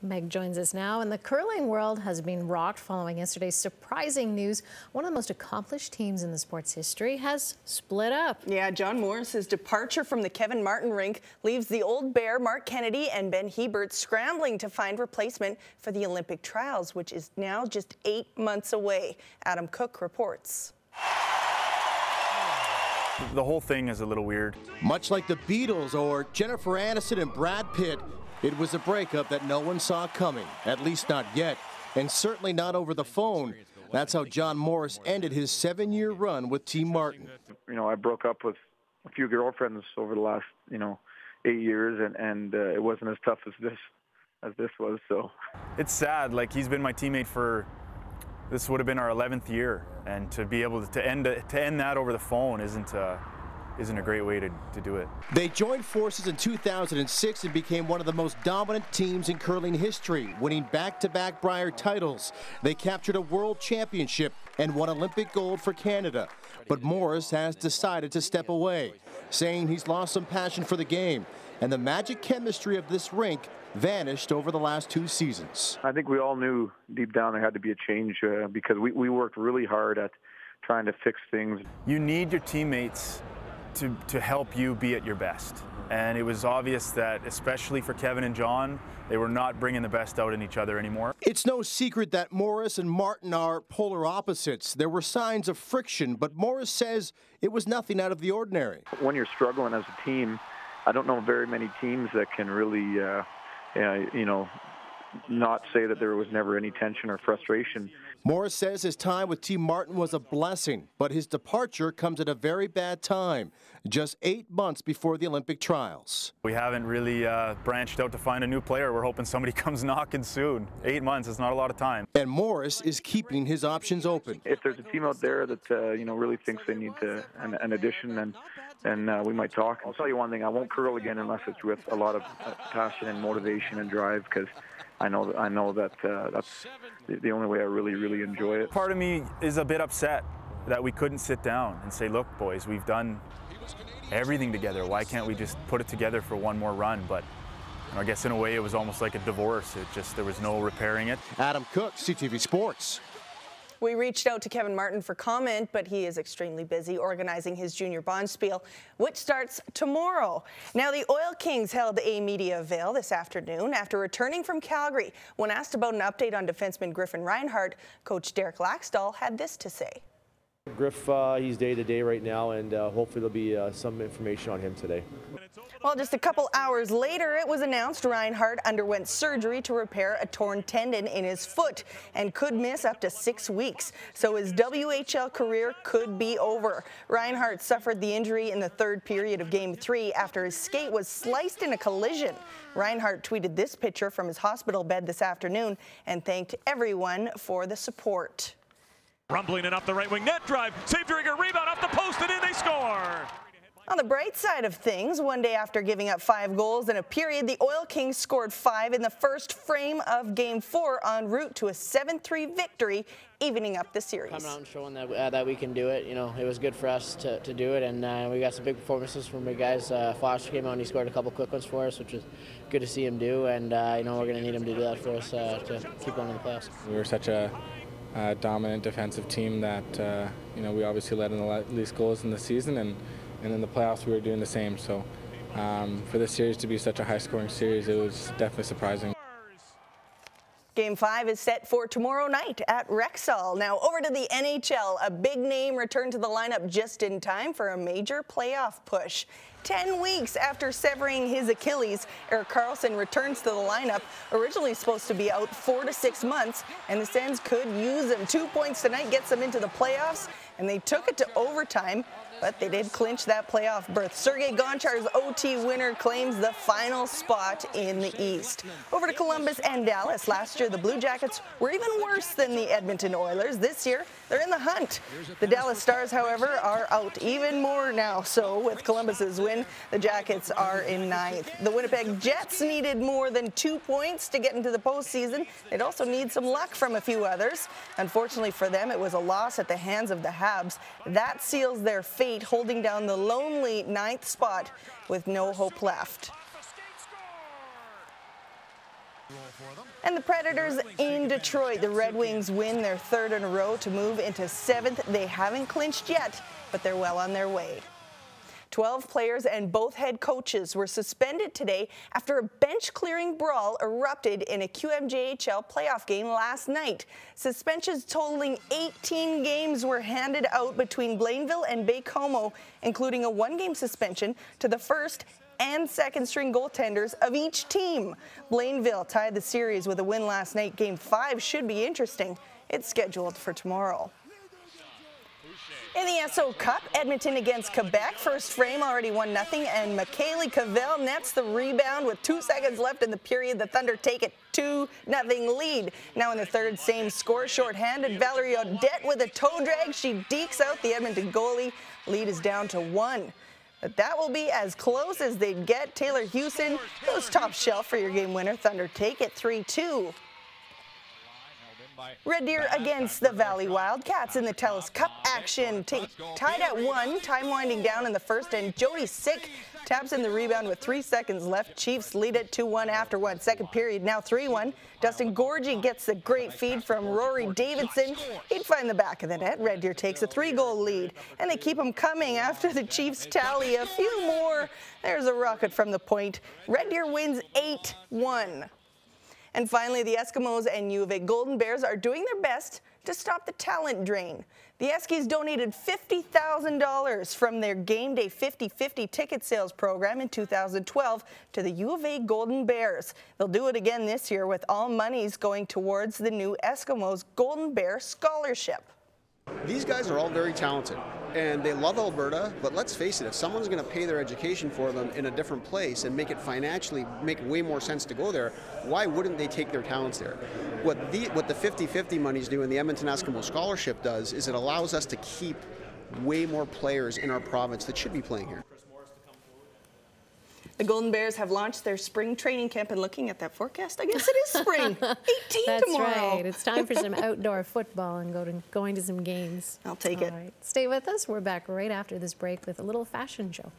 Meg joins us now, and the curling world has been rocked following yesterday's surprising news. One of the most accomplished teams in the sport's history has split up. Yeah, John Morris's departure from the Kevin Martin rink leaves the old bear Mark Kennedy and Ben Hebert scrambling to find replacement for the Olympic trials, which is now just 8 months away. Adam Cook reports. The whole thing is a little weird. Much like the Beatles or Jennifer Aniston and Brad Pitt, it was a breakup that no one saw coming, at least not yet, and certainly not over the phone. That's how John Morris ended his 7-year run with Team Martin. You know, I broke up with a few girlfriends over the last, 8 years, and it wasn't as tough as this was. So it's sad. Like, he's been my teammate for, this would have been our 11th year, and to be able to end that over the phone isn't a great way to do it. They joined forces in 2006 and became one of the most dominant teams in curling history, winning back-to-back Brier titles. They captured a world championship and won Olympic gold for Canada. But Morris has decided to step away, saying he's lost some passion for the game, and the magic chemistry of this rink vanished over the last 2 seasons. I think we all knew deep down there had to be a change because we worked really hard at trying to fix things. You need your teammates to help you be at your best. And it was obvious that, especially for Kevin and John, they were not bringing the best out in each other anymore. It's no secret that Morris and Martin are polar opposites. There were signs of friction, but Morris says it was nothing out of the ordinary. When you're struggling as a team, I don't know very many teams that can really, not say that there was never any tension or frustration. Morris says his time with Team Martin was a blessing, but his departure comes at a very bad time, just 8 months before the Olympic trials. We haven't really branched out to find a new player. We're hoping somebody comes knocking soon. 8 months is not a lot of time. And Morris is keeping his options open. If there's a team out there that really thinks they need an addition, then we might talk. I'll tell you one thing: I won't curl again unless it's with a lot of passion and motivation and drive, because I know that that's the only way I really enjoy it. Part of me is a bit upset that we couldn't sit down and say, look, boys, we've done everything together. Why can't we just put it together for one more run? But I guess in a way it was almost like a divorce. There was no repairing it. Adam Cook, CTV Sports. We reached out to Kevin Martin for comment, but he is extremely busy organizing his junior bonspiel, which starts tomorrow. Now, the Oil Kings held a media avail this afternoon after returning from Calgary. When asked about an update on defenseman Griffin Reinhart, coach Derek Laxdal had this to say. Griff, he's day-to-day right now, and hopefully there'll be some information on him today. Well, just a couple hours later, it was announced Reinhart underwent surgery to repair a torn tendon in his foot and could miss up to 6 weeks. So his WHL career could be over. Reinhart suffered the injury in the third period of Game 3 after his skate was sliced in a collision. Reinhart tweeted this picture from his hospital bed this afternoon and thanked everyone for the support. Rumbling in off the right wing, net drive, save Drigger, rebound off the post, and in they score. On the bright side of things, one day after giving up 5 goals in a period, the Oil Kings scored 5 in the first frame of Game 4 en route to a 7-3 victory, evening up the series. Coming out and showing that we can do it, it was good for us to do it, and we got some big performances from the guys. Foster came out and he scored a couple quick ones for us, which was good to see him do, and we're going to need him to do that for us to keep going in the playoffs. We were such a dominant defensive team that we obviously led in the least goals in the season, and in the playoffs we were doing the same. So for this series to be such a high-scoring series, it was definitely surprising. Game 5 is set for tomorrow night at Rexall. Now over to the NHL. A big name returned to the lineup just in time for a major playoff push. 10 weeks after severing his Achilles, Erik Karlsson returns to the lineup, originally supposed to be out 4 to 6 months, and the Sens could use him. 2 points tonight gets them into the playoffs, and they took it to overtime, but they did clinch that playoff berth. Sergei Gonchar's OT winner claims the final spot in the East. Over to Columbus and Dallas. Last year, the Blue Jackets were even worse than the Edmonton Oilers. This year, they're in the hunt. The Dallas Stars, however, are out even more now. So with Columbus's win, the Jackets are in 9th. The Winnipeg Jets needed more than 2 points to get into the postseason. They'd also need some luck from a few others. Unfortunately for them, it was a loss at the hands of the Habs. That seals their fate, holding down the lonely 9th spot with no hope left. And the Predators in Detroit. The Red Wings win their third in a row to move into 7th. They haven't clinched yet, but they're well on their way. 12 players and both head coaches were suspended today after a bench-clearing brawl erupted in a QMJHL playoff game last night. Suspensions totaling 18 games were handed out between Blainville and Baie-Comeau, including a 1-game suspension to the first and second-string goaltenders of each team. Blainville tied the series with a win last night. Game 5 should be interesting. It's scheduled for tomorrow. In the SO Cup, Edmonton against Quebec. First frame already 1-0, and Michaeli Cavell nets the rebound with 2 seconds left in the period. The Thunder take it 2-0 lead. Now in the third, same score, shorthanded. Valerie Odette with a toe drag. She dekes out the Edmonton goalie. Lead is down to 1. But that will be as close as they'd get. Taylor Hewson goes top shelf for your game winner. Thunder take it 3-2. Red Deer against the Valley Wildcats in the TELUS Cup action. Tied at 1, time winding down in the first, and Jody Sick taps in the rebound with 3 seconds left. Chiefs lead it 2-1 after 1. Second period, now 3-1. Dustin Gorgie gets the great feed from Rory Davidson. He'd find the back of the net. Red Deer takes a 3-goal lead, and they keep them coming after the Chiefs tally a few more. There's a rocket from the point. Red Deer wins 8-1. And finally, the Eskimos and U of A Golden Bears are doing their best to stop the talent drain. The Eskies donated $50,000 from their Game Day 50-50 ticket sales program in 2012 to the U of A Golden Bears. They'll do it again this year with all monies going towards the new Eskimos Golden Bear Scholarship. These guys are all very talented, and they love Alberta, but let's face it, if someone's going to pay their education for them in a different place and make it financially make way more sense to go there, why wouldn't they take their talents there? What the 50-50 monies do and the Edmonton Eskimo Scholarship does is it allows us to keep way more players in our province that should be playing here. The Golden Bears have launched their spring training camp, and looking at that forecast, I guess it is spring. 18 That's tomorrow. That's right. It's time for some outdoor football and going to some games. I'll take it. All right. Stay with us. We're back right after this break with a little fashion show.